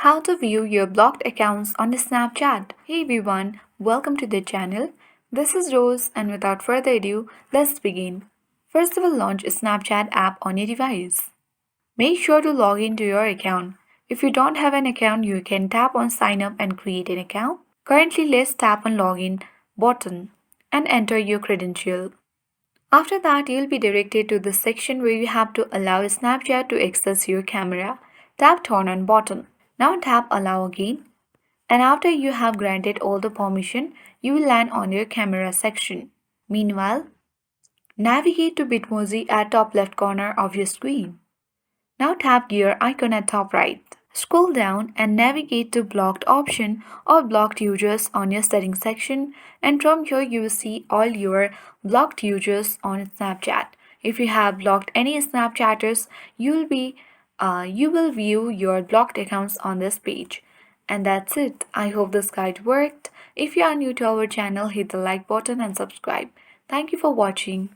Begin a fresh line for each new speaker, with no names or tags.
How to view your blocked accounts on Snapchat. Hey everyone, welcome to the channel. This is Rose, and without further ado, let's begin. First, we will launch a Snapchat app on your device. Make sure to log into your account. If you don't have an account, you can tap on sign up and create an account. Currently, let's tap on login button and enter your credential. After that, you'll be directed to the section where you have to allow Snapchat to access your camera. Tap turn on button. Now tap allow again. And after you have granted all the permission, you will land on your camera section. Meanwhile, navigate to Bitmoji at top left corner of your screen. Now tap gear icon at top right. Scroll down and navigate to blocked option or blocked users on your settings section, and from here you will see all your blocked users on Snapchat. If you have blocked any Snapchatters, you will view your blocked accounts on this page. And that's it. I hope this guide worked. If you are new to our channel, hit the like button and subscribe. Thank you for watching.